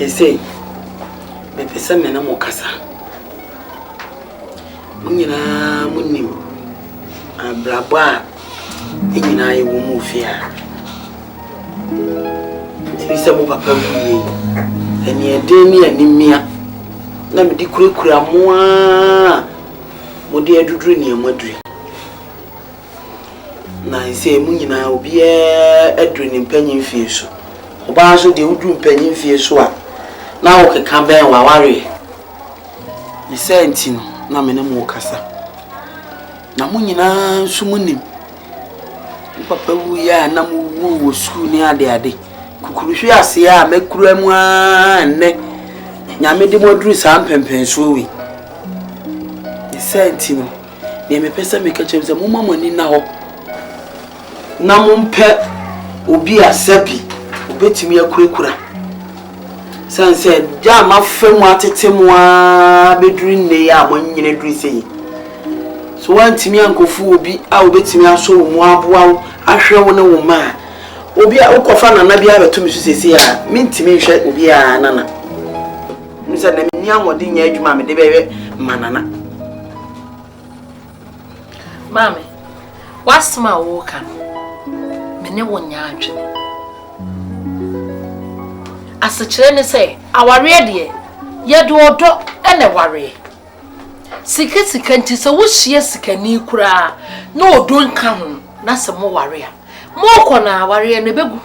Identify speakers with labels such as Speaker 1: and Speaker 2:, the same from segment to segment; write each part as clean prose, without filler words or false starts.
Speaker 1: say, me pesa me na mo kasa. Munyina munim. Abraba enyina ye wo mu fia. Ti se mo papa wi. Eni ede ni animia. Na me di kurekura mo a. Mo de aduduru ni amaduri. Na se munyina obi aduru ni mpanyin fie so. Oba so de udu mpanyin fie so a. Na wo keka ben wa ware. Ni se ntino na me ne mo kasa. Na munyina sumunim. Papa wu ya na mu wo school ni ade. Kukuru hwe ase a mekuru amu a nne. Nyame de moduru sa mpempen so wi. Ni se ntino. Ni me pesa me ka chem se mo mamani na ho. Na mo mpe obi asabi. Obetimi akurekura. Sanse ja mafemu atetemu a beduru nne ya amonyine duru sei. So wantimi ankofu obi a obetimi aso mu aboa ahwe wo ne wo ma. Obi a ukofa na bia betumi so sesi a mintimi hwe obi a nana. Nse na mini amodi nya adwuma me de bebe manana.
Speaker 2: Mami, wasma wo kan. Mene wo nya adwene. Asechire ne say aware de ye do odo ene ware. Sika nti se wo hie sikani kura na odo nka ho na se mo ware a. Mo kona ware ne begu.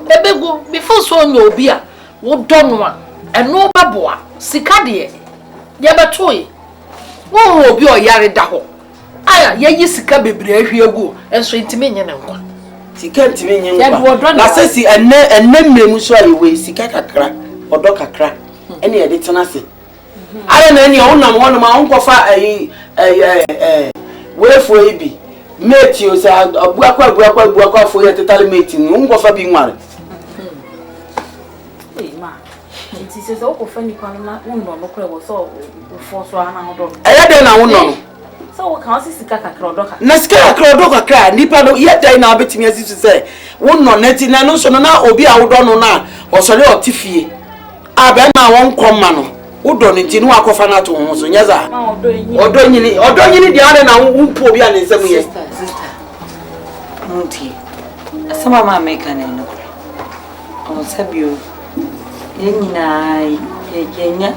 Speaker 2: Ebegu before so nya obi a wo do no a eno baboa sika de ye betoye. Wo obi o yare da ho. Aya ye yi sika bebre ahwiegu enso ntime nye ne nkwa.
Speaker 1: Sika ntime nye nkwa. Na se si enne mmemu so aye we sika kakra odo kakra ene ye de tenase. Aya na ene wonam hono ma onkofa wefo ebi mate o sa abuakwa fo ye tetale mate ni onkofa bi nware.
Speaker 3: Ma nti se so ko fani kwa na wonno no kure wo so fo so ana hodo.
Speaker 1: Aya de na wonno.
Speaker 3: So we can sika kakra odo kakra.
Speaker 1: Na sika kakra odo kakra nipa no ye dai na obetimi asisu se wonno neti na no so no na obi a wodo no na osore otifie. Abe na won komma no. Wodo ni nti no akofa na to ho so nyeza. Odo nyini di ade na wumpo obi a ne nsam ye.
Speaker 4: Sister. Nti. Asama ma meka na no. On sabio. Yenyina yenya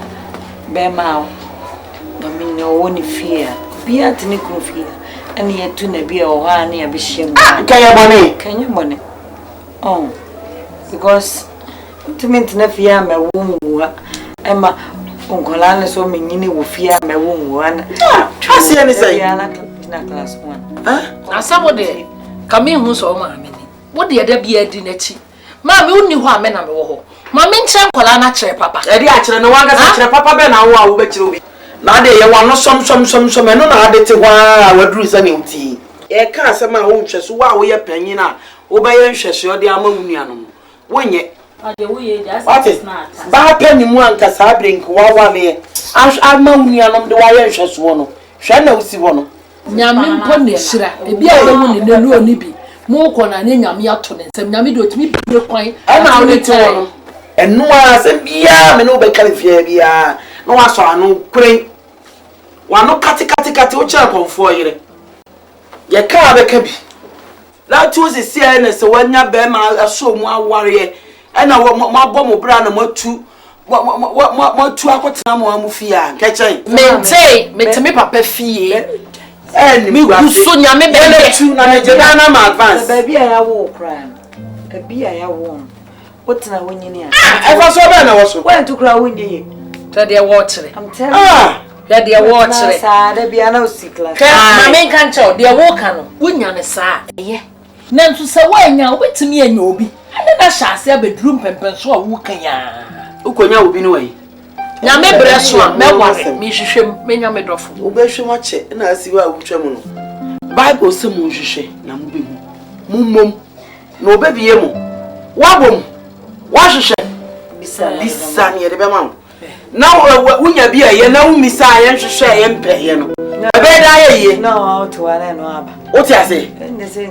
Speaker 4: be ma o. Ba mi no woni fear. Bia tini krofia ani yetu na bia o ha na ya behiem kanya bone oh because ultimate na fia ma wonwa ema onkola na so menyini wo fia ma wonwa na
Speaker 1: asia ni sai
Speaker 4: na class 1
Speaker 2: asamo de kame hu so ma ameni wo de da bia di na chi ma me unni ho ame na me wo ho ma me nche nkola na kire papa
Speaker 1: e di a kire no wanga sa kire papa be na wo be kire obi na de ye wano som eno na ade te hwa waduru sa ne uti e ka asema wo nhweso wa wo ye panyin a wo ba ye nhweso ode ama wunuanom wonye
Speaker 3: ade wo ye da na
Speaker 1: ba panimu anka sa brink wa wa me ama wunuanom de wa ye nhweso no hwa na usi wo no
Speaker 2: nyame mpo ne hira ebi a wo ne nelu oni bi mo ko na ne nyame ato ne nsem nyame de otimi bi kwan
Speaker 1: ana wo ne te wo no eno a se bia me no be kalifia bia no waso anu kure wano kati o cha konfo yire ye ka be ka bi la tu se si ene se wanya be ma aso mu aware ena mo bom bra na matu akotena mo amufia nka chen
Speaker 2: meteme papa fie
Speaker 1: mi
Speaker 2: guso nyame be
Speaker 1: tu na ne jeda na ma advance
Speaker 4: ba bia ya wo kran ka bia ya wo wotena wonyini a
Speaker 1: e fa so be na wo so
Speaker 4: wantu kra wonye
Speaker 2: to de water
Speaker 4: I'm telling
Speaker 2: ya de water
Speaker 4: sa da bia na osikla
Speaker 2: ma me nka ncho de wo ka no wonya ne sa eye na nso se wanya obetimi anya obi ade na hyase abeduru mpempen so a wo kan ya
Speaker 1: ukonya obi no wai
Speaker 2: nya me bre so a me ware me hwehwem me nya me dofo
Speaker 1: obehwe mo che na asiwa awutwa mu no bible se mo hwehwe na mo behu mummom na obebiye mo wabom wa hwehwe bisa ni de be ma Now, when you be a year, no messiah, and share empire. A bed I ye.
Speaker 4: No, to I know.
Speaker 1: What I say?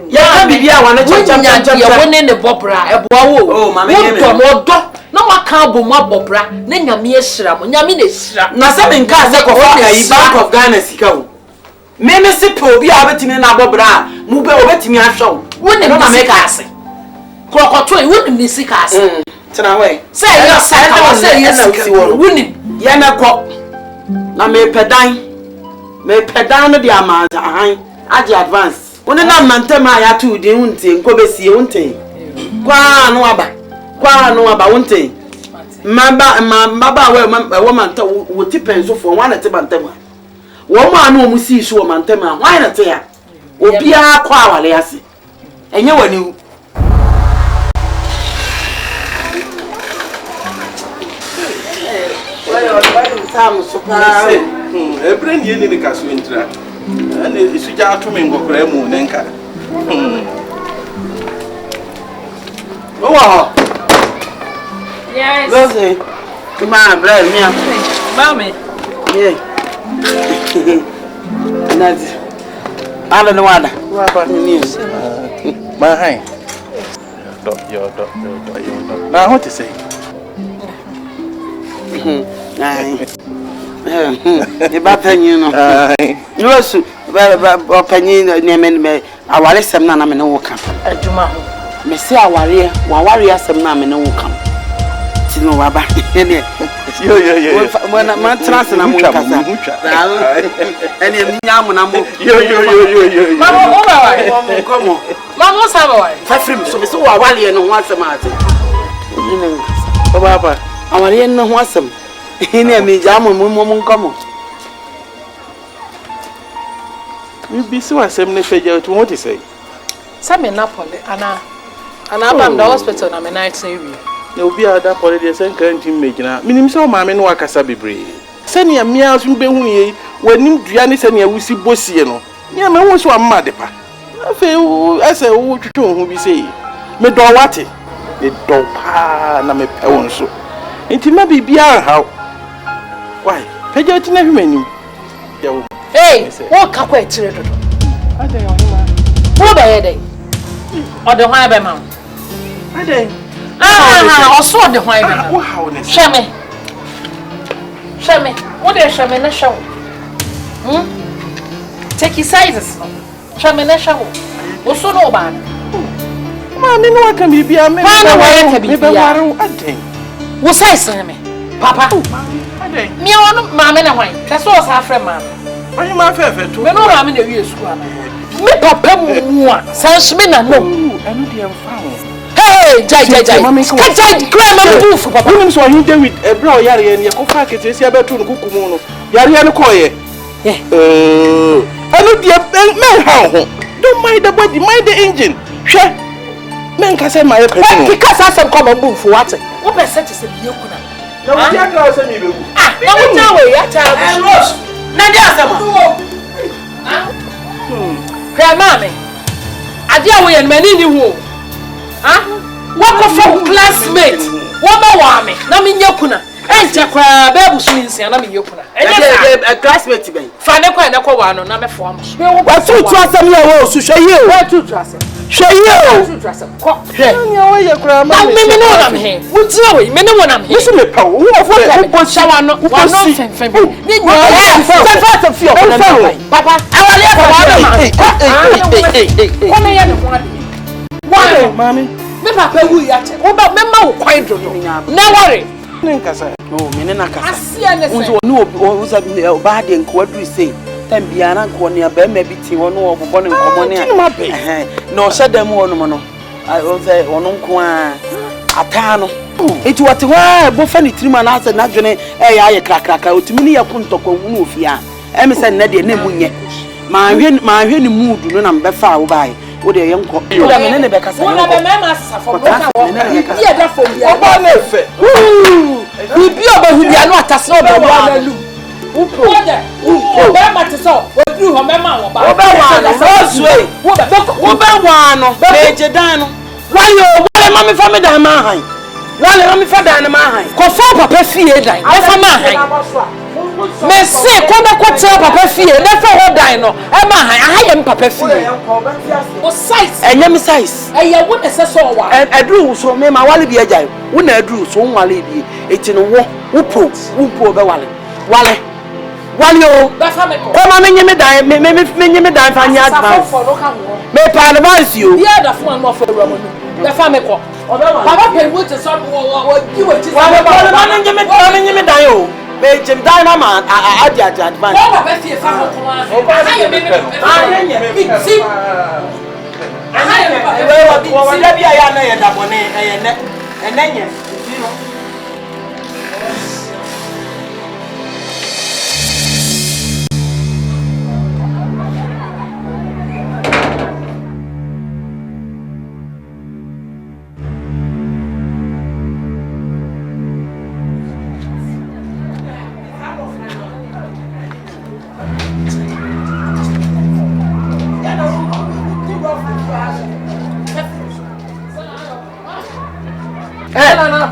Speaker 1: Yeah, be I want to jump.
Speaker 2: You're winning the Bobra, oh, my man. No, I can't be more Bobra, then you're mere shram, Yamina shram.
Speaker 1: Nothing can't take a back of Ghana Sico. Meme Sipo, be able to me now, Bobra, move over to me a show. Wouldn't make us. Crocotry wouldn't be sick us. Away. Say yes, I say yes, winning. Yana crop. Now may pedine the amount I advance. When a man tell my atu, the unting, Cobesi unting. Qua no about unting. Mamba, a woman would tip and so for one at the bantama. Woman who sees you, Mantema, why not there? Will be a quality, I see. And you knew.
Speaker 5: Every year in the castle intra, and it's just to me go cremo, Nenka. Oh,
Speaker 2: yes,
Speaker 1: Rosie, come on, bless me,
Speaker 2: Mammy.
Speaker 1: Yeah, that's I don't know what about the news.
Speaker 5: My hand. Your dog. Now, what to say?
Speaker 1: The Bapan, you also opinion me. I will listen, none of me no come. Me say our warrior, some name no come. Tino Waba, when a man trans and I'm and come on. Mamma Savay, so we saw a wally and once a month. Baba, our yen no wassom. In a me jam and come on.
Speaker 5: You'll be so assembly figure to what you say.
Speaker 2: Some in Napoli, and I'm the hospital, I'm a night saving.
Speaker 5: There will be other politics and current image now. Minim so, mamma, no Wakasabi brave. Send your meals in Behuye when you Giannis and your Wissy Bossiano. Yeah, man was one madepa. I feel as a old tune who be say. Me do what? The dog pa na me pe so. Enti ma bibia how? Why? Peja ti na hwemani.
Speaker 2: Hey, what ka kwa etire dodo?
Speaker 5: Adey oni ma.
Speaker 2: Wo ba ye dey? O de hwan be ma?
Speaker 5: Adey.
Speaker 2: O so de hwan be ma?
Speaker 5: Wo how ne?
Speaker 2: Sheme. Wo de sheme na shawo. Take his sizes. Sheme na shawo. Wo so no ba na.
Speaker 5: Ma me no aka bibia me. Me be waru adey.
Speaker 2: Wo size me? Papa.
Speaker 5: Adey.
Speaker 2: Me wonu maame na hwan? Kaso o sa afre maame.
Speaker 5: Only my favorite too.
Speaker 2: Me no maame na wi esku ana. Me papa mu a sanshime na no.
Speaker 5: Enu de amfa.
Speaker 2: Hey, jai. Kata kra ma bufu papa.
Speaker 5: Wonim so hin David ebra o yare ne yakofa kete esi abetu no kukumu no. Yare ne koye. Enu de men ha ho. Don't mind the body, mind the engine. Hwe. Men ka say my person.
Speaker 2: Ki ka sa sem ko ma bufu wate. Wo be set se biye kuna.
Speaker 5: Na wo ti akra o se mi begu.
Speaker 2: Na wo ta we ya ta.
Speaker 1: Na dia asama.
Speaker 2: Mami. Ade a wo ye mani ni hu. What for classmate? What ma wa me? Na me nyakuna. Enja kwa bebu so nsia na me nyakuna.
Speaker 1: A classmate ben.
Speaker 2: Fa ne kwa na kwa wa no na me fo am so.
Speaker 1: Wa tutu asem ya wo su hwe yi o.
Speaker 2: Wa tutu asem.
Speaker 1: Hwe yi o.
Speaker 2: Tutu asem. Ko.
Speaker 5: Nya wo ye kura ma.
Speaker 2: Na me no na me he. Wo ti we me ne wo na me he.
Speaker 5: Wo so me pa wo
Speaker 2: fo shawa no. Wa no fem. Ni nya fa fi o na me. Papa, awale ko wa na ma. Ko me ye no ho ade. Wa
Speaker 5: mami.
Speaker 2: Me papa wu ya che. Wo ba me ma wo kwan do no. Na worry.
Speaker 5: Nkasa.
Speaker 1: Oh, me na kasa.
Speaker 2: Asia ne se.
Speaker 1: Unzo no oza ba de nko adu sei. Tambia na nko ne ba ma bi ti wono obobọ ne nkomo ne. No shedam wono mo no. O say wono nko a ata no. Eti wate wa bo fa ni tirima na asa na dwene ya ye krakraka otimi ne yakun tokwa wu no ofia. Emi se na de na munye. Ma hwe ni mood no na mbefa wo bai. Wo de ye nko. Wo da me ne be kasa.
Speaker 2: Wo na be me ma sa for broka wo. Bi e da fo bi.
Speaker 5: Oba na efe.
Speaker 2: Bibi obahubia no atase obahubia na lu. Upo. Upo. Be ma te so. Oduru ho me ma wo ba.
Speaker 1: Wo be wa no so sway. Wo be wa no. Beje dan no. Why yo, wo ma me fa me dan ma han. Wale me fa dan na ma han.
Speaker 2: Ko fa papa fie dan. E fa ma han. Me se ko be ko tell papa fie. Na fa ho dan no. E ma han. Aha ye papa fie. O size.
Speaker 1: Enye me size.
Speaker 2: E ye wo na se so wa.
Speaker 1: Adru so me ma wale bi agya. Wo na adru so wale bi. Eti no wo pro be wale. Wale o.
Speaker 2: Be fa me ko.
Speaker 1: Ko ma menye me dan me dan fa nya advance. Me pa advance yo.
Speaker 2: Yeah, da fun no fa wura mo no. Be fa me ko. Papa pay wo te so wo gi wo ti.
Speaker 1: Wa menye me dan yo. Me jim dan na ma Agya advance.
Speaker 2: Wo papa fie fa ko ko a. Aha ye me me. Ti. Aha ye me papa.
Speaker 1: Wa da bia ya na ye da bone enenye.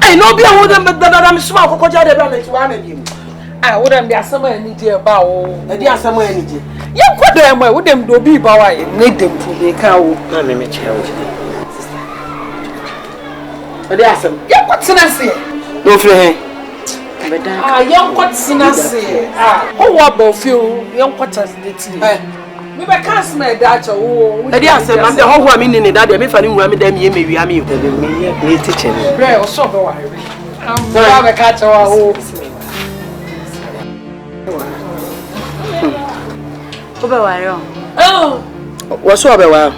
Speaker 1: Hey, no be a woman, but I'm smart for Koja de Bella to one of you.
Speaker 2: I wouldn't be a summer any dear bow.
Speaker 1: A dear summer energy.
Speaker 2: You put them where would them do be bow and need them to be cow.
Speaker 1: Let me make you. But they are some.
Speaker 2: Yeah, what's in us here?
Speaker 1: No fear.
Speaker 2: Young what's in us here? Oh, what both you, young quarters, we were cast my Dutch. Oh,
Speaker 1: the dear son, I'm the whole woman in that. If I didn't want them, you may be a me. Me teaching.
Speaker 2: Pray or so. I'm a catcher. Oh,
Speaker 1: what's over?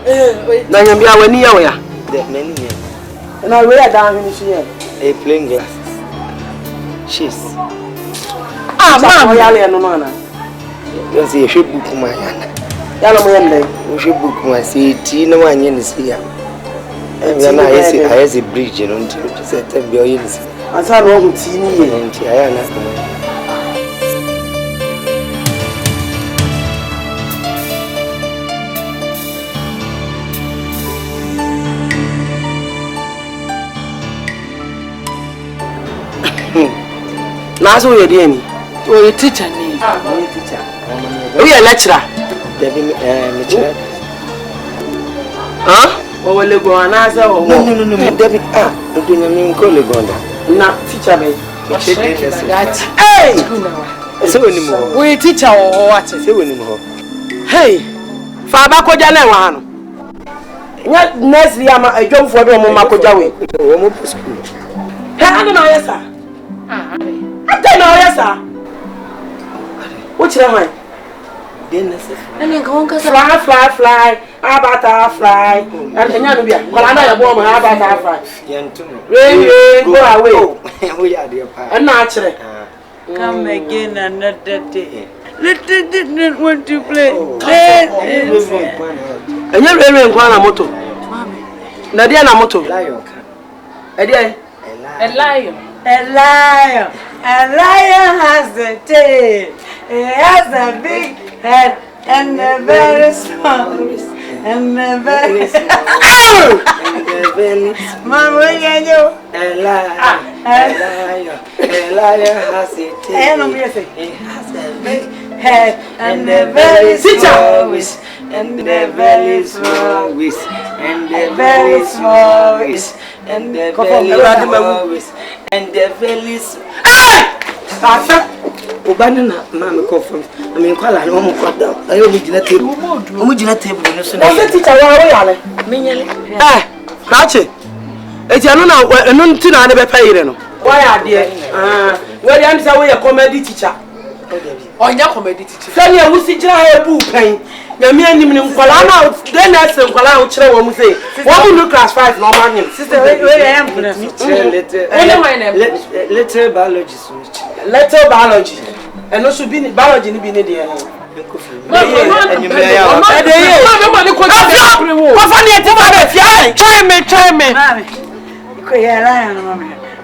Speaker 1: Now you'll be our near where? Many. And I wear down in here. A plain glasses. She's. Mamma, no manner. You see, you should book my hand. We should book my city. No one in the sea. And then I see a bridge until you said, "Tell me, I saw no tea and I am Now, so you're doing.
Speaker 2: Oh, a teacher name.
Speaker 1: We are lecturer. Huh? Oh, well, go on. No, David. I'm doing a new colleague on that. Now, teacher me. Hey! So anymore.
Speaker 2: We teacher or what?
Speaker 1: So anymore. Hey! Fabako Jana one. What next year I jump for the Momako Jawi. Hey, I don't know, yes, sir. I don't know, yes, sir. What's your mind? I mean, go on, fly. How about our fly? And Yanubia, well, I know a woman, how about our fly? Rain, go away. We are dear. And naturally,
Speaker 4: come again another day. Little didn't want to play.
Speaker 1: And you're very in moto. Nadiana moto.
Speaker 2: A lion.
Speaker 4: A lion has a tail. It has a big head and a very small wrist and a very small. Mama, you. A lion has a tail. It has a big head and a very small wrist and a very small wrist and a very small wrist and a very small wrist and a very small.
Speaker 1: Obanana, Mamma Coffin. I mean, call an almost cut down. I only did a table. Omugina table. No, teacher, catch it. It's a no to never pay. Why are dear? Where the answer way a comedy teacher? Or your comedy teacher? Tell you who sit a boo pain. The man in Colana, then that's the Colana children will say, what will look class 5 no money? Sister, where I am. Letter biologist. Letter biology. And also be biology in the day. Try me.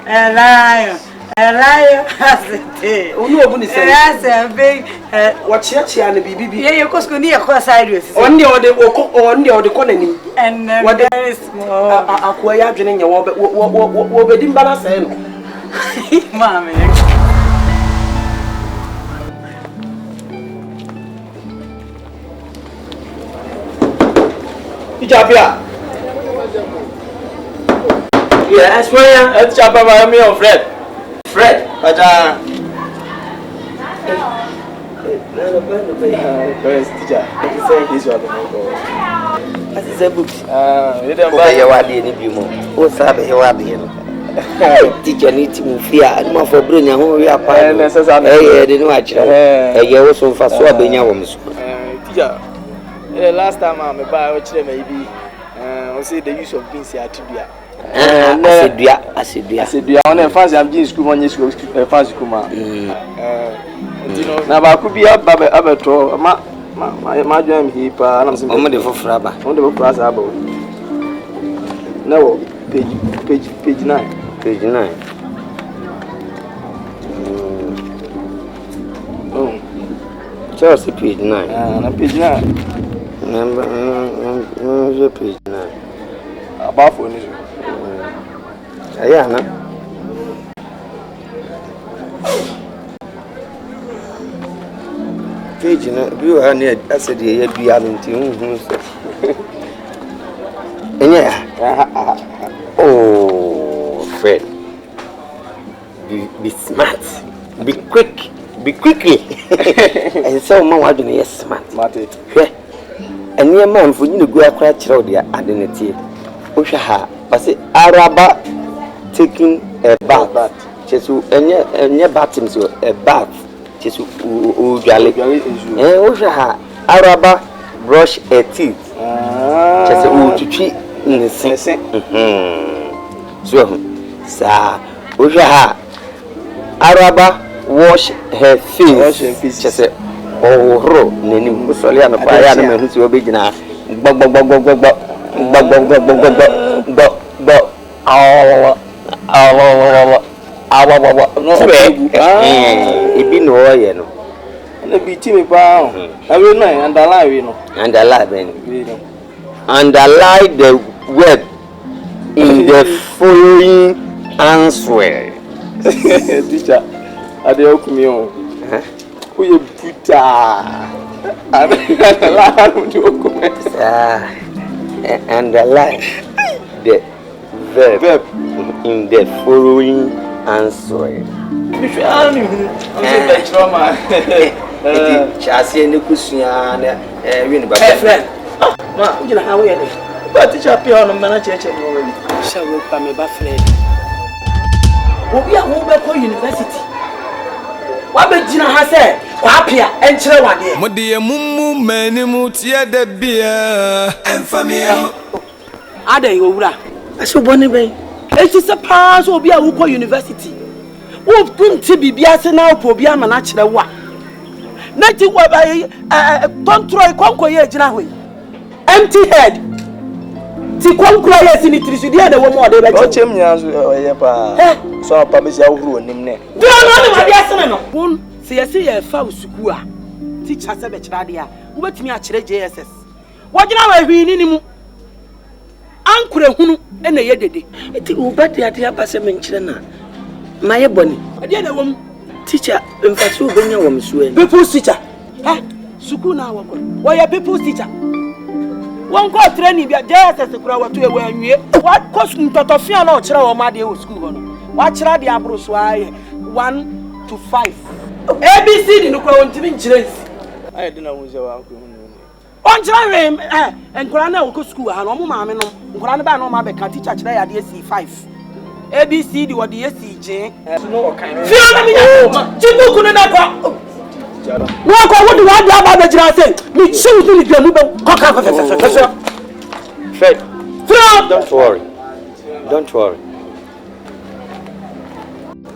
Speaker 4: A lion, Alayo asete.
Speaker 1: Onu obu ni say.
Speaker 4: Yes, big.
Speaker 1: Watch here na bibi.
Speaker 4: Yeah, you go ni akwa sideways.
Speaker 1: On the ode ko nanim.
Speaker 4: And very small.
Speaker 1: Akwa ya adwene nya wo bedi mbana say no.
Speaker 4: Mama.
Speaker 5: Ijabia.
Speaker 1: Yes, where?
Speaker 5: It's Chapa me on Fred.
Speaker 1: Fred.
Speaker 5: Aja.
Speaker 1: Where's teacher? Say this one. As is a book.
Speaker 5: You don't
Speaker 1: buy your wadi any bimo. O sabe he wadi no. Teacher need to fear and more for bring your we are fine. Eh, they know actually. Eh, you also for so abenya wo mso.
Speaker 5: Teacher. The last time I buy watch them maybe say the use of beans here to be. Asedia on fancy am in school one school fancy kuma you know na ba ku bia ba to ma join he pa na
Speaker 1: o mo de fofra ba
Speaker 5: o de fofra sa ba na wo page 9 oh
Speaker 1: just page 9
Speaker 5: na page 9
Speaker 1: number page 9
Speaker 5: about for this
Speaker 1: yeah na page na bi wa na asedi ya bia no nti hu so enya oh Fred be smart be quickly and so man wa do na smart
Speaker 5: mate
Speaker 1: hwe enia man fo nyine gu akra kire o dia adeneti o hwe ha pase araba taking a bath chesu enye bathim so a bath chesu o dwale o hwe ha araba brush a teeth chesu o twitwi nse so sa o hwe ha araba wash her face chesu o ro nenim ko sole ana pa ya na mehu se obegina gbogbogbogbogbogbo ebi no oye no
Speaker 5: na bi ti me pa awe no
Speaker 1: underline the word in the following answer.
Speaker 5: Teacher ade okumi o who you puta
Speaker 1: underline the verb in the following answer.
Speaker 5: If you are new, I'm saying trauma.
Speaker 1: Chassis and the cushion, win by
Speaker 5: friend. Ma, you know how we are. But teacher appear on a manager.
Speaker 1: Shall we come a buffet? We are moving to university. What did Gina has said? Apia and Chilawadi.
Speaker 6: Modia Mumu, many mutia de beer and family.
Speaker 1: Ada Yura. I saw Bonnie Bay. It is a pass will be a Uko University. Who couldn't be Biasa now for Biama natural wa. Native don't try Conquer Jinawi. Empty head. See Conquer in it is the other one more. They watch him.
Speaker 5: So, Pamisa who name.
Speaker 1: Do you know what Yasan? One, see, I see a foul sukua. Teach us a betradia. What me at JSS. What do you know? We need Uncle Hunu and a yeddy. It will bet the idea passamentana. My bonny. I did a woman teacher in Fasu Benya woman's way. People's teacher. Sukuna, why are people's teacher? One call training be a JSS crowd to a way. What cost to Tofia or Chra or Madio school? What Chra the Abros 1 to 5. ABC in the crowd to be Chris.
Speaker 5: I don't know who's your uncle.
Speaker 1: On Jerry and Grana will go school. I know Mamma, Grana no Mabeca teacher today at the SC5. ABC, the what the SCJ.
Speaker 5: No kind of
Speaker 1: Chibu couldn't have. What do you want to say? Me choose to be a Fred, don't worry.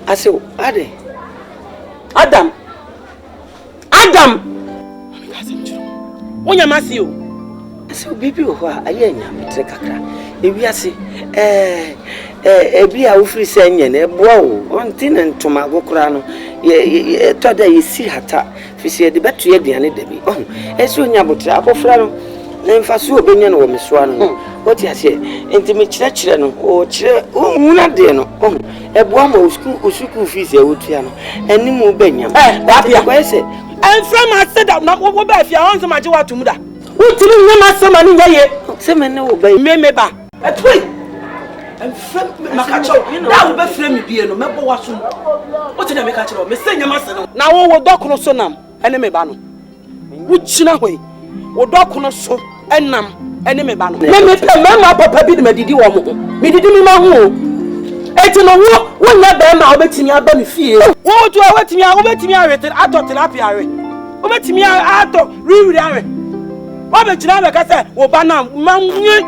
Speaker 1: I say, Adam. Onya Masio. So baby ho aye nya metre kakra. Ewiase ebi a wo free say nya na eboa wo. Onti ne ntoma agokora no ye to da ye si hata fisi de beto ye duane da bi. Oh, eso nya botra abofra no na mfa so obenya no wo mesoa no. What you say? Enti me kire no o kire huna de no. Oh, eboa ma usuku fees e wotua no. Animu benya. Babia ko ese. And from I said that not what ba fia on so ma je watum da. Wotiri nyama sama ni yaye. Se me ne wo ba memeba. Etwe. And from makacho. Da wo be frame me bie no mebo waso. What na me ka kire o me se nyama se no. Na wo dokono so nam ene me ba no. Wo china hoi. Wo dokono so enam ene me ba no. Me pe mama papa bi de medidi wo mo. Medidi mi ma ho. Eti no wo nya ba ma obetimi aba me fie. Wo to obetimi awete ato tilapia are. Obetimi ato riwiri are. Obe chira be ka say wo ba na manwe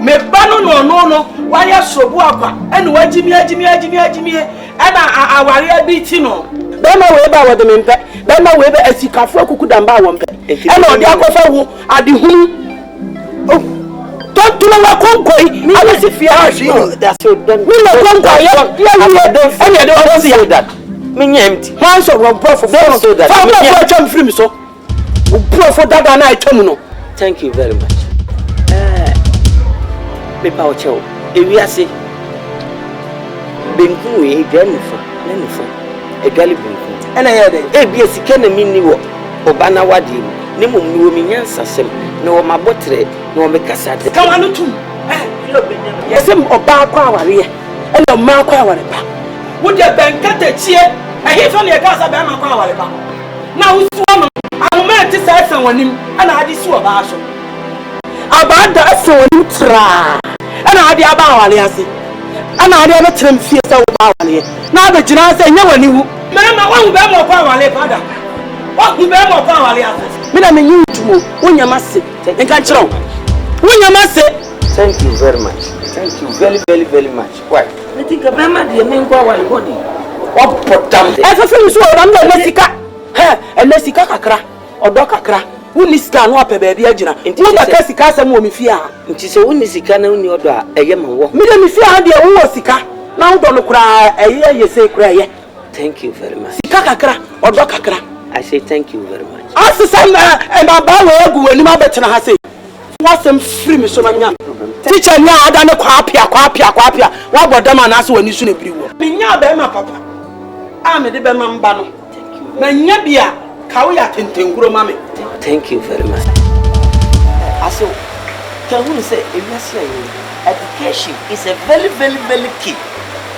Speaker 1: me ba no wa ya sobu akwa ene wagimi ana aware abi ti no be ma we ba wo de me mpe be ma we be asikafo akuku damba wo mpe ene odi akofa wo adehunu don't do what concrete. I was if you are that's so done. We no concrete. Yeah, and you don't see that. Me empty. Once of one profit so that. I'm not going free me so. Profit that and I tell you. Thank you very much. Me power chow. If we are say Benku we Jennifer. A galley Benku. And I had a BS can mean you Obana Wadi. Nemo mi nyansa sem no ma botre no me kasa de ka wanu tum yesem oba kwa aware e na ma kwa aware ba wo de benkata chie ehe so ne kasa ba ma kwa aware ba na wo so no amoma ti sa san wanim ana ade si oba so abada asan wanim tra ana ade aba aware ase ana ade be trem fie sa wo ba aware na ba gina sa nya wani hu mama wo be mo kwa aware fada wo be mo kwa aware ase mina me nyutumo wonyamase enka chiro wonyamase. Thank you very much. Thank you very much. Why? I think abema de me ngwa wa body what potam e fa fi so o na lesika lesika kakra odo kakra woni sika no apɛ baabi agyina wo na ka sika asɛm wɔ me fie a nti sɛ woni sika na woni odo a ɛyɛ ma wo me me fie a de wo wɔ sika na wo do no kura ɛyɛ yɛsɛ kura ɛyɛ. Thank you very much. Sika kakra odo kakra. I say thank you very much. Asisam and aba we egu wani ma betena ha say. Wasem free me so na nya. Teacher nya ada ne kwa apia. Wa bodama na so wani su na biri wo. Me nya ba ma papa. A me de be ma mba no. Na nya bia ka wo ya tentenkuro ma me. Thank you very much. Aso can we say education is a very key.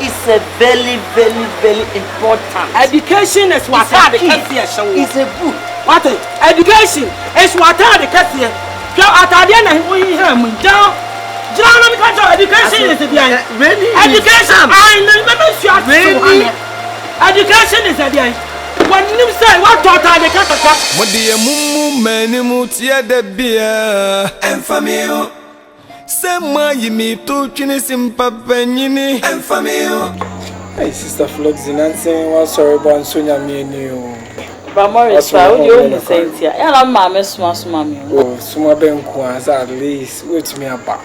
Speaker 1: It's a very important. Education is what the cashier is a book. What education is what the cashier. Go at the end of we have John education is the education. I never see education is the end. When you say what taught the cashier?
Speaker 6: What do you mumu menimu tia de beer and family? Sema yimi to chini simpa penyini and family.
Speaker 7: Hey, Sister Flux, Nancy, one sorry, but Sonia, me and you.
Speaker 3: But Morris, how do you say it? Yeah, I'm mamma, small,
Speaker 7: oh, Suma Benquas, at least, with me about.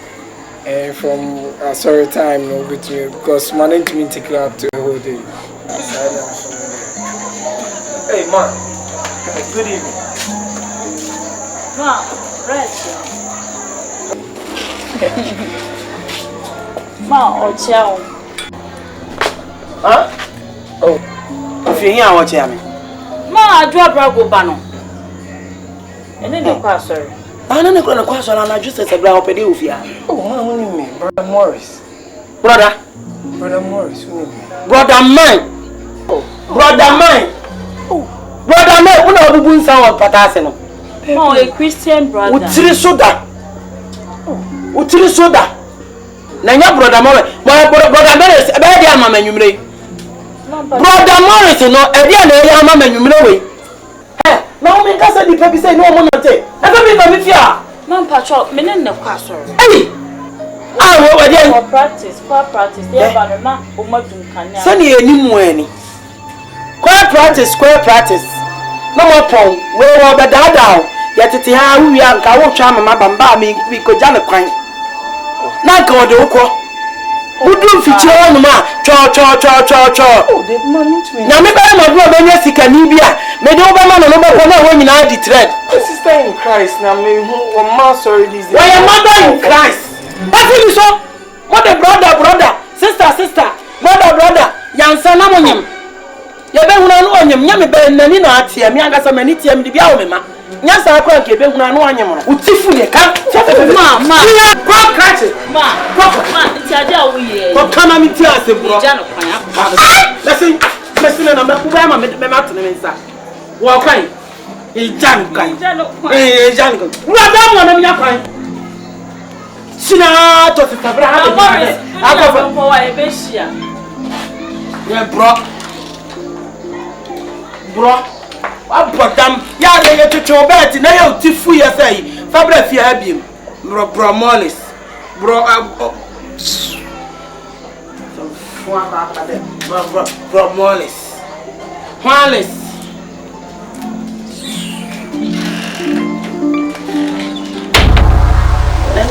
Speaker 7: And from a sorry time, no, with me, because my name to me take you up to the whole day. Hey, man, good evening.
Speaker 3: Ma, rest. Ma, or chow.
Speaker 1: Huh? Oh, if you hear what you mean.
Speaker 3: Ma, I drop Rago Bano. And then you pass, sorry.
Speaker 1: I don't know what question I just said about the Ufia.
Speaker 7: Oh, only me, Brother Morris.
Speaker 1: Brother
Speaker 7: Morris,
Speaker 1: brother mine. Oh, brother mine. Oh, brother mine. Who know the boons are Pataseno?
Speaker 3: No, a Christian brother.
Speaker 1: Utiri soda. Nanya brother Morris. My brother Morris, a baby ama menumre. Brother Morris, no, a dear ama menumre. Eh, now me kasa di pepi say no mo note. Ever be no me fia.
Speaker 3: Man patrol, me no kwaso.
Speaker 1: Hey. Ah, we dey
Speaker 3: for practice. Dey ba no na o ma dum kanya.
Speaker 1: Sani enimu ani. Square practice. No more pon. We were be dada. yɛtete ha wuwi anka wo twa mama bamba mi ko gya ne kwan na anka wo de wokɔ wodum fikyire wonum a cho na me bɛrɛ ma do bɛnya sika ni bia me de wo bɛma no no bɛkɔ na wo nyina di thread
Speaker 7: sister in Christ na me who ma sorry this day.
Speaker 1: Why mother in Christ? What is so? Mother brother, sister, brother, yansa na monyem. Ye be huna no onyem, nya me be nani na atia, me anga sa mani tia me bia wo me ma. Nya sa akwa nke be huna no anyem no. Utifu ne ka. Ma. Go crash. Ma, ti ade a wo ye. Ko kana mi tia ase bro. Ja no kwan akwa. Listen na me ku ba ma me ma to ne nsa. Wo kwan. Jan kan. Jan kan. Wa da mo na mi kwan. Sina to se tabra ha. Akwa for wa e be hia. Yeah, bro. Abodam ya na ye twetwe bet na ye otifu ye say fabra fi ha biem. Bro molis. Bro molis. Molis.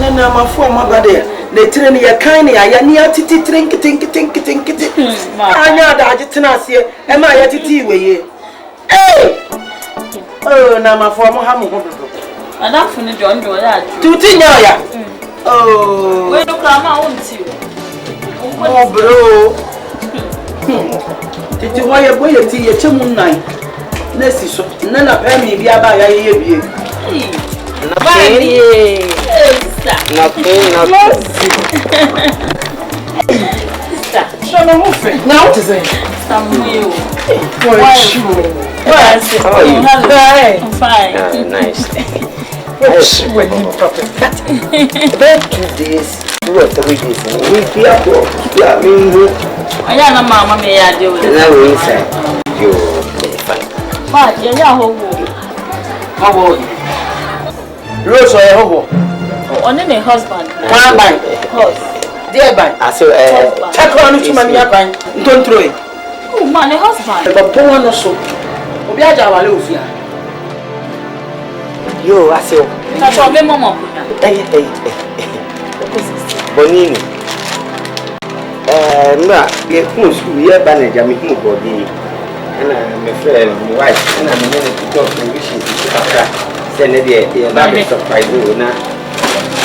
Speaker 1: Na mafo magade le tire ne ye kan ne ya ne atiti trink anya da agitena ase e ma ya titi weye oh na mafo mo ha mo hodo adafo ne jonjo ya tuti nya ya oh we no kra ma wonti o bro titi ho ye boye ti ye chemu nan na si so na na pa mi bia ba ya ye bie Nothing. Show me moving. Now what is it? Samuel. How are you? I'm fine. Nice. When you about 2 days, 2 or 3 days, we be up. Yeah, me. I am mama me ya do. Na we say. You fine. Ma, you know how old? Rose or hobo? On any husband. One by horse. Dear by. I say, check on to my bank. Don't throw it. Oh, man, a husband. But born or so. Obiaja Walufia. Yo, I say, that's all the mama. Bonini. Get school here, Banager, me body. And I'm a friend, my wife, and I'm going to talk to wishes after. Then the surprise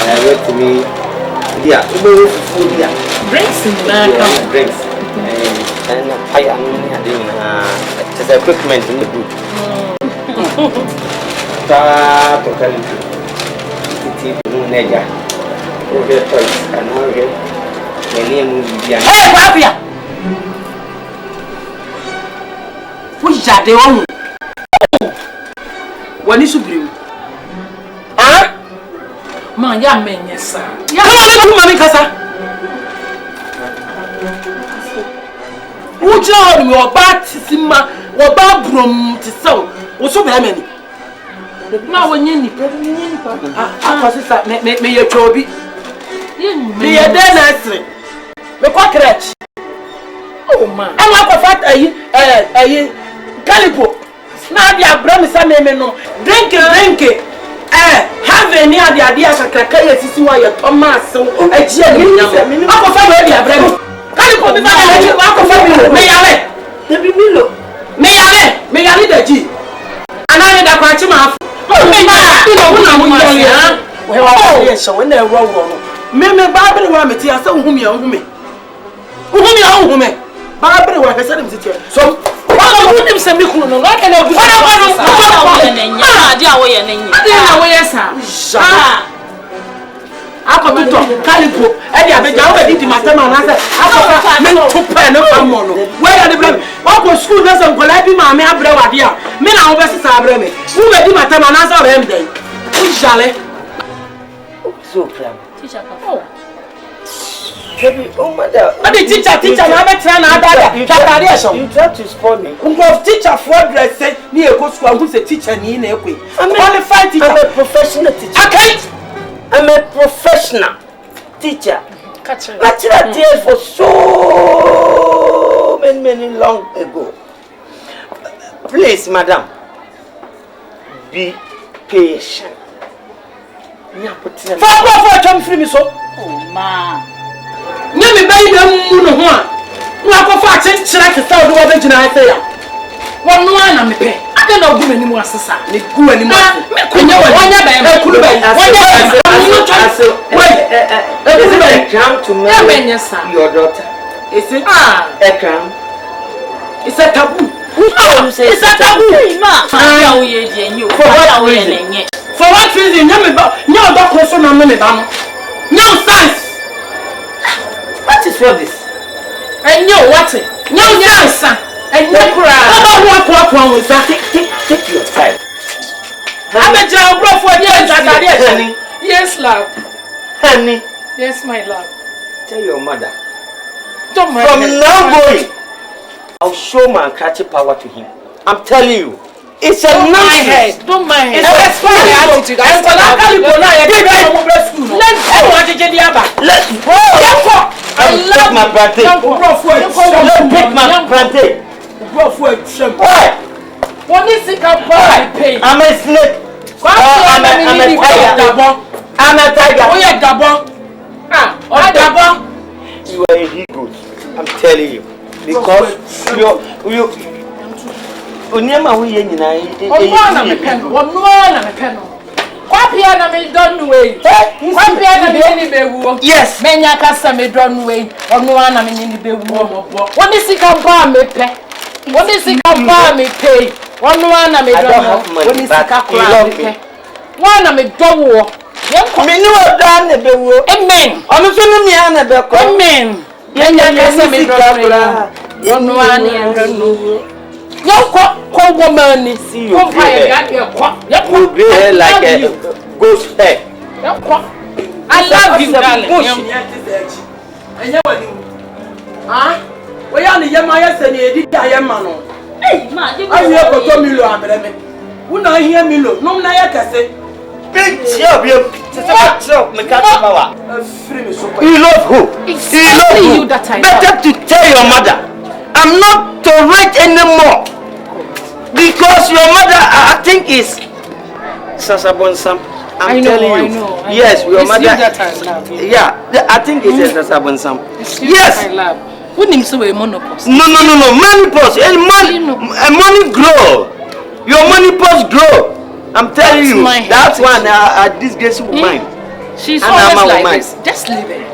Speaker 1: na wait to me yeah food yeah drinks drinks and I am doing just equipment in the group ta totally TV nega over toys and over many movie yeah hey Fabia we jade on wani subrim man ya menyesa ya come on kasa ujo mi oba tisima oba brom tisaw wo so be mani na wonye ni pa sisa me ye chobi me ye denasre me kwa crutch oh man ama kwa fat ayi galipo na dia brom sa me no drink have any idea sakraka ye sisi wa ye Thomas agie ni akofa we dia brem kali ko bi ba akofa bi me yale debi milo me yale daji anani da kwa chi ma afu me ma no mo yale ha we wa ye so we na ewo no me ba bere wa me ti asa hu me ba bere wa hese dem ti so wala wunim se mi kunu no la ka na bu wala nya ade a wo ye na nya ade na wo ye sa akotuto kalipo e dia beja wo di matema na se akofa me to pa no famo no we ya de bra wo ko school na se nkola bi ma me abre wade a me na wo be sesa abre me wo be di matema na se o be mden wo jale so pram teacher ka baby, oh my God. But the teacher, now I'm trying to you try to spoil me. Teacher for dress said, near go school, who's a teacher, I'm a qualified teacher. I'm a professional teacher. I'm a professional teacher. Natural tears for so many long ago. Please, madam, be education.
Speaker 2: For come free so.
Speaker 3: Oh ma.
Speaker 2: Nyame bayi da mu no ho a. No akofa chenchira ke sa do obe gina ase ya. Wonu ana me pe. Aka na ogu mani mu asesa. Me gu ani mu. Me kunya wonya bayi. E kulu bayi. Wonya ase. Is it a crown to marry your daughter? Is it a crown? It's a taboo. It's a taboo. For what reason? No, don't question my money, no sense. What is all this? And you what? No sense. And no cry. Take your time. I'm a job for years. Yes, love. Honey. Yes, my love.
Speaker 1: Tell your mother.
Speaker 2: Don't mind.
Speaker 1: From now going, I'll show my catchy power to him. I'm telling you. It's a nonsense.
Speaker 2: Don't mind.
Speaker 1: It's a funny attitude.
Speaker 2: Let's go.
Speaker 1: Take my plantain. Take my plantain. Why?
Speaker 2: What is it about pain?
Speaker 1: I'm a snake. I'm a tiger. I'm a tiger.
Speaker 2: Oh yeah, Gabon. Gabon.
Speaker 1: You are a he-goat. I'm telling you. Because you Onyama we yen na
Speaker 2: Ona me pen. Ona me pen. Kwapia na me don way. Kwapia na me ni bewu.
Speaker 1: Yes.
Speaker 2: Menya kasa me don way. Ona na me ni bewu. Woni sika mpa me pe. Woni sika mpa me pay. Ona na me don. Woni sika kura me pe. Wana me dowo.
Speaker 1: Me ni o dan na bewu.
Speaker 2: Amen.
Speaker 1: Onu so ni me na be ko.
Speaker 2: Amen. Menya kasa me don kura. Ona na don. Yo, woman,
Speaker 1: see you be like a ghost head.
Speaker 2: I love you, darling.
Speaker 1: We are the Yamaya Seni, I am man.
Speaker 3: Hey, ma,
Speaker 1: I hear what Milo Abreme. Who not hear Milo? No, Nayaka say. Big job, you love who?
Speaker 2: Exactly you that I love.
Speaker 1: Better to tell your mother, I'm not tolerant anymore. Because your mother, I think, is Sasabonsam. I'm telling you.
Speaker 2: I know.
Speaker 1: Yes, your mother.
Speaker 2: That I love.
Speaker 1: Yeah, I think it's Sasabonsam. Yes.
Speaker 2: I love. Who names you a monopause?
Speaker 1: No. Monopause. Money grow. Your monopause grow. I'm telling you. That's one. This girl's mine.
Speaker 2: She's always like this. Just leave it.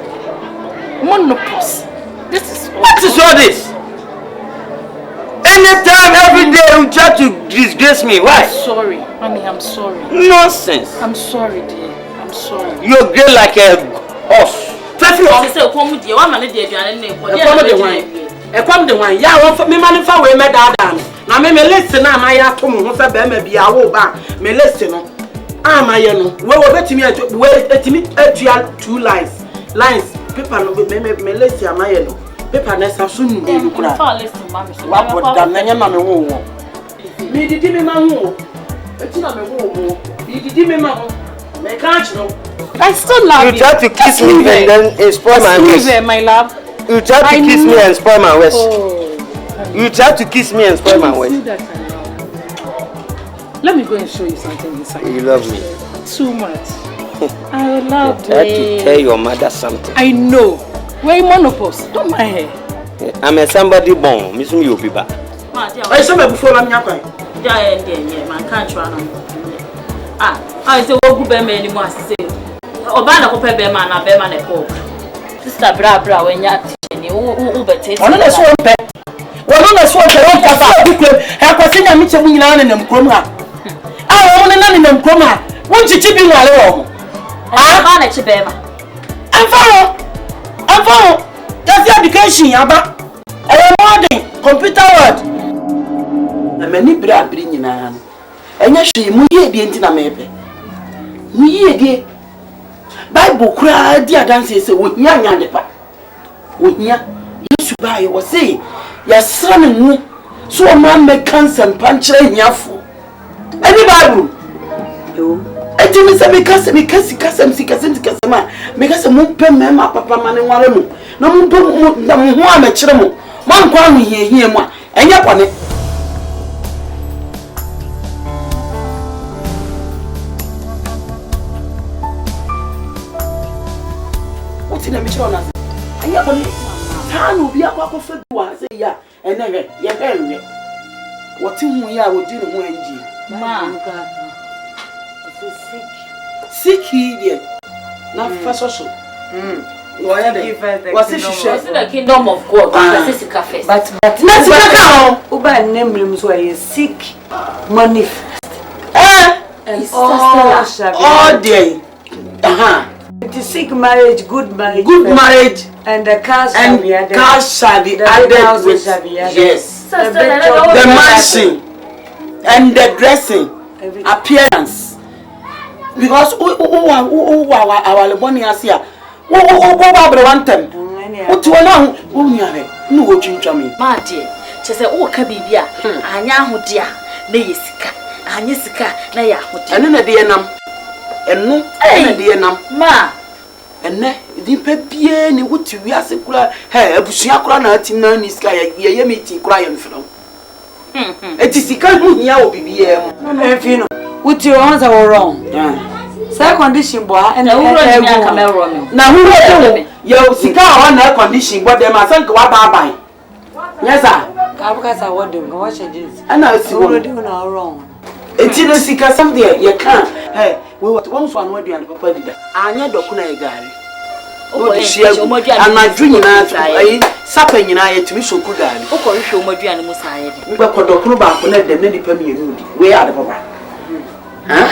Speaker 2: Monopause. This is.
Speaker 1: What is all this? Anytime, every day, you try to disgrace me. Why?
Speaker 2: I'm sorry. Mommy, I'm sorry.
Speaker 1: Nonsense.
Speaker 2: I'm sorry, dear. I'm sorry.
Speaker 1: You're gay like a horse.
Speaker 3: Come with you. One man, dear,
Speaker 1: come the one. Yeah, me man if I wear my dad. Now me listen. I'm my come who said be a wo ba. Me listen. My no. We will bet me at 2 lines. Paper no me listen. My no. Paper nessa soon. What would damn me wo? Me did me man wo. It's not me wo. Me did me man. Me can't know.
Speaker 2: I still love you.
Speaker 1: You try to kiss me and then spoil my wish.
Speaker 2: My love.
Speaker 1: You try to kiss me and spoil my wish. You try to kiss me and spoil my wish.
Speaker 2: Let me go and show you something inside.
Speaker 1: You love me
Speaker 2: too much. I love you.
Speaker 1: Try to tell your mother something.
Speaker 2: I know. We're monopause. Don't mind her.
Speaker 1: I'm a somebody born. Miss me, you be back. I saw me before I'm yapping.
Speaker 3: Yeah, man can't try. I say, what good man anymore? Say, Obana Copa Beman, a Beman, a pope. Sister Bra, when you're teaching you, who better.
Speaker 1: One of the swamp pet. One of the swamp pet. I was saying, I'm meeting me in them chroma. I want to in them chroma. Won't you chip in my room?
Speaker 3: I'm a chibema.
Speaker 1: I'm found. That's the education, Yaba. I am modern computer word. I'm a new brand bringing an. And yes, she muye the antina mepe. Muye de Bible cry, dear dances, with young Yandepa. With ya, you should buy or say, your son and me, so a man may cancer and punch in your fool. Any Bible. I tell me, because a moon pen, mamma, papa, man, and one. No one don't want a channel. One quality here, one, and yap on it. What in a mission? I have a town will be a walk of food. Say, yeah, and never, yeah, what in we are with dinner when you,
Speaker 3: Ma,
Speaker 1: sick he, not for social. What's it? She said,
Speaker 3: the kingdom of God. That's a cafe.
Speaker 4: But
Speaker 1: let's go.
Speaker 4: Uba names where you seek money and
Speaker 1: all day.
Speaker 4: To seek marriage, good
Speaker 1: marriage,
Speaker 4: and the cars
Speaker 1: and cars shall be added with, yes, the mansion and the dressing, appearance. Because our money is here. Want them. What you know? No, what you tell me,
Speaker 3: my dear. Just a walk a baby. I know, dear. Naisika, Anisika, Naya,
Speaker 1: and then a dear num, and no, a dear num,
Speaker 3: ma,
Speaker 1: and the pepier, what you are secular, hey, Bushakra, nothing, none is sky, ye meeting crying from. It is the kind of yellow baby.
Speaker 4: If you know, what your answer were wrong. Sir condition boy and
Speaker 1: now who will you see on air condition, but they must think what I buy. Yes, sir.
Speaker 4: Because I want to watch it.
Speaker 1: And I see what
Speaker 4: do now wrong.
Speaker 1: It's in a sick some there, you can't. Hey, we want one word and papa did. I need to kuna gari. Oh, she and my dreaming supping in I to be so good. Oh, for show my dream and we were called Okuba, connect them, any permission. We are the papa. Huh?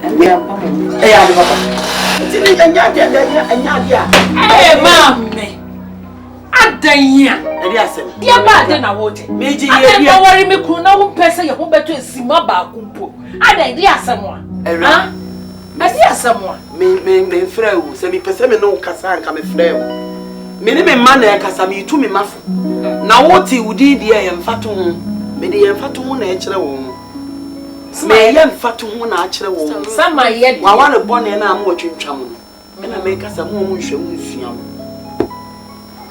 Speaker 1: Hey,
Speaker 2: mammy. Adanya. Yeah, bad then I want it. Major, I worry me could no person you better to see my back. I dear someone. I dear someone.
Speaker 1: Me frau, semi perseme no kasa come frau. Me ne me man e kasa me tu me mafo. Na woti wudi dia ye mfato ho. Me de ye mfato ho na e kire wo. Me ye mfato ho na a kire wo.
Speaker 2: Sama ye
Speaker 1: wa wa ne bone na am wotwintwam. Me na me kasa mo mo hwe mo suam.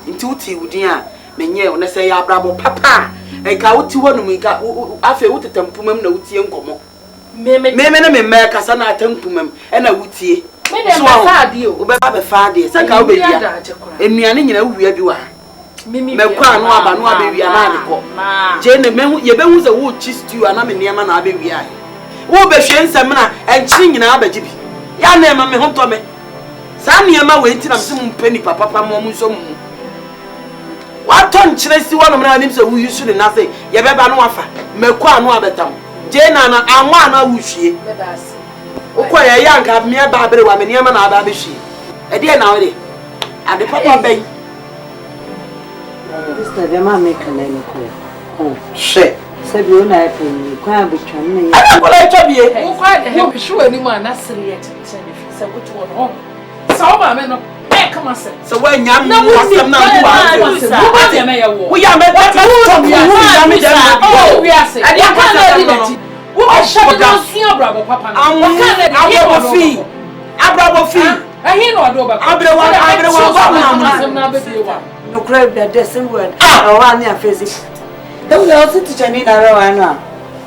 Speaker 1: Nti woti wudi a me nye wo na se ya abrabo papa. E ka woti wo no mu ka afa wotetampumam na wotie nkomo. Me na me kasa na atampumam e na wotie.
Speaker 2: Me dem fa ade o.
Speaker 1: Wo be ba be fa ade. Se ka wo be bia. Enuane nyina wuia bi wa. Me kwa no aba no abewia na adekọ. Je ne me ye be hu se wo chi stew ana me niam na abewia. Wo be hwe nsem na enchi nyina abaji bi. Ya na ema me ho to me. Sa niam we nti na me mpe ni papa mo nso mu. Wa ton kire si wo no na nim se wo yusu ne na se ye be ba no afa. Me kwa no abetam. Je na na anwa na wuhwie. Be ba se. Ukwa ya yanka me ba bere wa me niam na aba be hwie. E de na wo de. Ade papa ben.
Speaker 4: Sister, the man make a name. Oh,
Speaker 1: shit.
Speaker 4: Said you and I can't be trying.
Speaker 1: I don't want to be
Speaker 2: a quiet, sure anyone that's serious. So, which one home? So, I'm no. Come on, sir. So, when you're not, we are saying, I can't who are shut down here, bravo, papa. I'm fee. I hear no over.
Speaker 4: No crave that doesn't work. I want face it. Don't you also teach me now?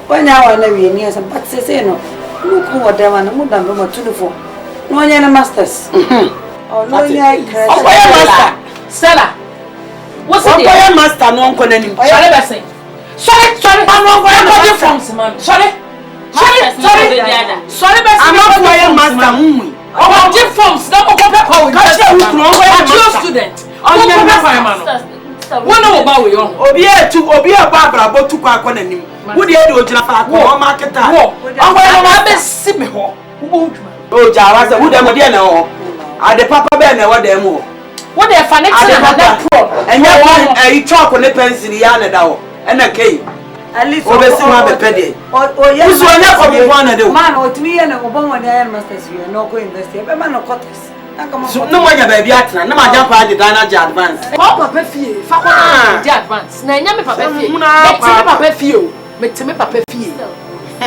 Speaker 4: When I want to be near some but say no. Look what they want to move them from 24. No one masters. Oh, no, master.
Speaker 2: Stella. What's
Speaker 1: the master? No one can anymore. Sorry, I'm not going to from some. Sorry, I'm not going to master. Oh, different no student. One about we on. Obia Barbara bought to quack on him. Would you do Jaffa or market? I see me. Oh, Java, would I know? Are the papa bear what they move? What they funny and you talk on the pencil, Yana, and a cake. At least over a penny. Oh, yes, one of the man or 3 and Obama masters. You are not going to invest. A man of cotters. No one baby, no my jump at the Dana advance. Papa fee, advance. Name papa fee, make to me papa fee. I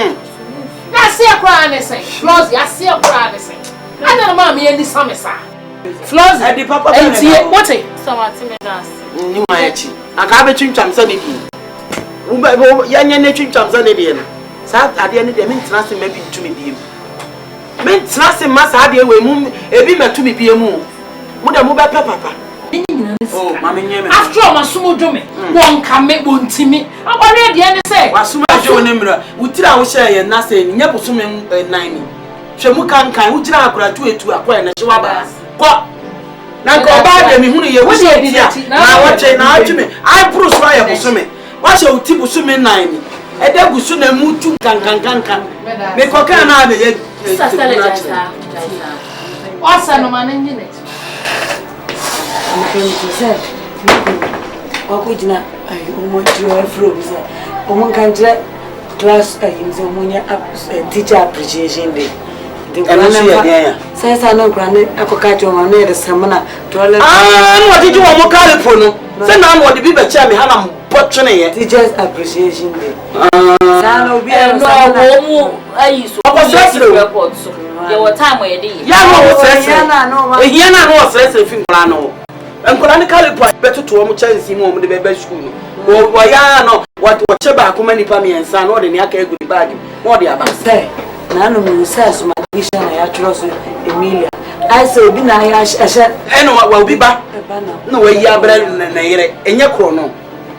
Speaker 1: see a crying, say, Flossie, I see a crying, say. I don't know, mammy, any summer, sir. Flossie, and the papa, what it? So much in the dust. You might. I can't be chim sunny. Young nature comes on again. Sat at the end of the maintenance, maybe to me. Maintenance must have a way moon, a beamer to me be a moon. Muda muba papa. Oh, mama nyeme.
Speaker 2: After all, masumo jome. Won kame won timi. Aware de ene say.
Speaker 1: Wasuma jo nemra. Utira wo share na say nya bosume 9. Hwemu kankan utira akura tu etu akwa na hye waba. Ko. Na ko ba de mi hunu ye wo share dia. Na wache na atweme. I proof so ya bosume. Wa share uti bosume 9. Ede gusu na mutu kankan. Me ko kan na be ye.
Speaker 2: Wasa no man nyine.
Speaker 4: Wakujina ayi omojiwa from say omon kanjira class ayi so omonya teacher appreciation day sai no grande akoka joma no de samana toilet
Speaker 1: no watiji wo mo kale po no say na mo de bi be cha me hala mbotwene ye
Speaker 4: teachers appreciation day sa no bi
Speaker 3: no wo mu ayi so report so ye what time we dey
Speaker 1: ya no wo stress ehia na no wo stress fi nkora no nkora ni kale po beto to mo chance mu mo de be school no wo ya no what cheba akoma nipa me ensa no de ne aka egu ni bag mo de aba
Speaker 4: say na no me research ma bisha na ya trust Emilia I say bi na ya ahye
Speaker 1: eno wa obi ba no wa yi abra na yere enye kro no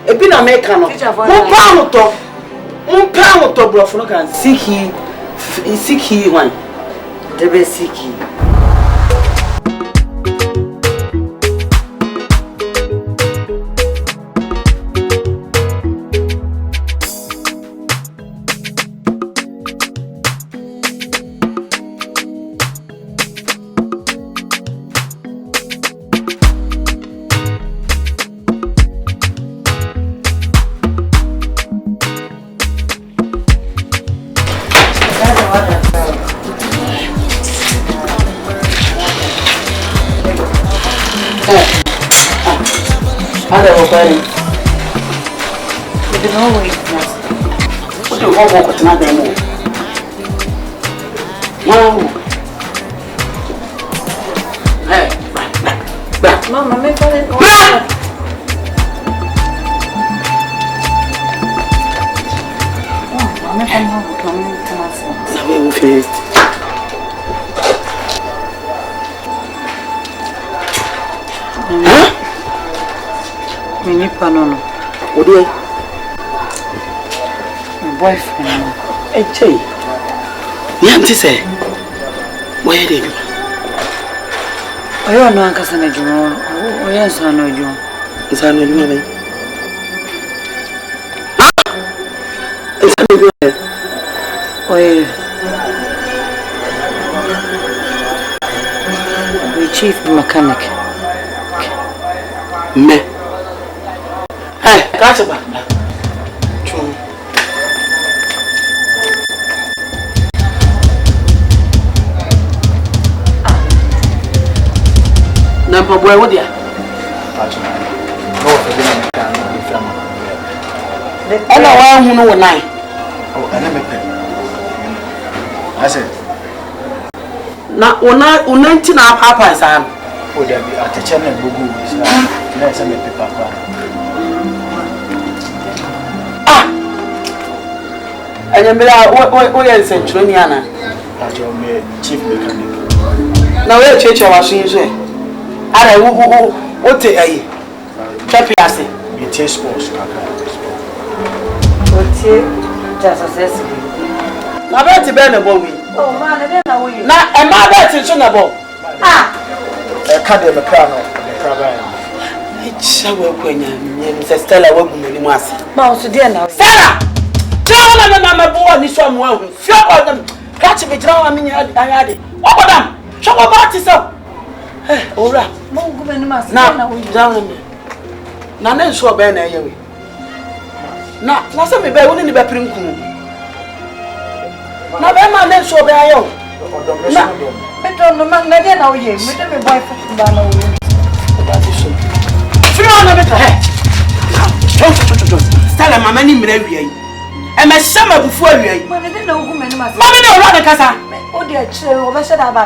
Speaker 1: ebi na make no mo pa mo to bro fo no kan siki one
Speaker 4: debe siki
Speaker 1: Ada opani.
Speaker 4: The no way.
Speaker 1: What do you want to na demo? Wow. Hey.
Speaker 4: Mama, me pare. Mama, come.
Speaker 1: Sabe o fez.
Speaker 4: Nipa no.
Speaker 1: What do
Speaker 4: my boyfriend?
Speaker 1: Hey. You to say? Where did you?
Speaker 4: Oyo no ankasa na jumo. Oyo nso na jumo.
Speaker 1: Nsa na jumo be. Nsa na jumo.
Speaker 4: Oyo. We chief mechanic.
Speaker 1: Me. Hey, catch up. Chum. Nampa boy what dia?
Speaker 8: No, for them can be from.
Speaker 1: Ela wa hu no wonai.
Speaker 8: Oh, ana me pen. I said.
Speaker 1: Na ona nti na papa san.
Speaker 8: Oh, there be at a channel bugu. Na say me papa.
Speaker 1: Anyamira o ye nsentro ni ana.
Speaker 8: Ajo me chief mechanic.
Speaker 1: Na we cheche wa so yin so e. Ara wo te ayi. Chapi ase.
Speaker 8: Me take sports kaka.
Speaker 4: Otie just success.
Speaker 1: Na be ti be na bo wi.
Speaker 4: Oh man, na na wo yi.
Speaker 1: Na e ma be ti so na bo.
Speaker 8: E ka de me kra no, me kra ba ya.
Speaker 1: Echa we kwanya nyem se Stella wa gumani mu ase.
Speaker 4: Ma so de na.
Speaker 1: Stella. Tell na me bo ni so mo ahu. Fia ko dem. Catch me jira wa me nya ayade. Obodam. Show about yourself. Eh, ora.
Speaker 4: Mo gumani ma se
Speaker 1: Na
Speaker 4: na wo yi.
Speaker 1: jira me. Na na nso be na eyewe. Na se me be woni ni be prinkum. Na be ma na nso be ayo. Na
Speaker 4: Me don't know man na de na wo yi. Me de me boyfriend ba na wo yi.
Speaker 1: that is so. Fia na be ta he. Stella mama ni mira wi ayi. E me shama bufu awi ayi.
Speaker 4: Ma de na wo gumani ma se.
Speaker 1: Ma me na ora na kasa.
Speaker 4: O de a chere, o ba se da ba.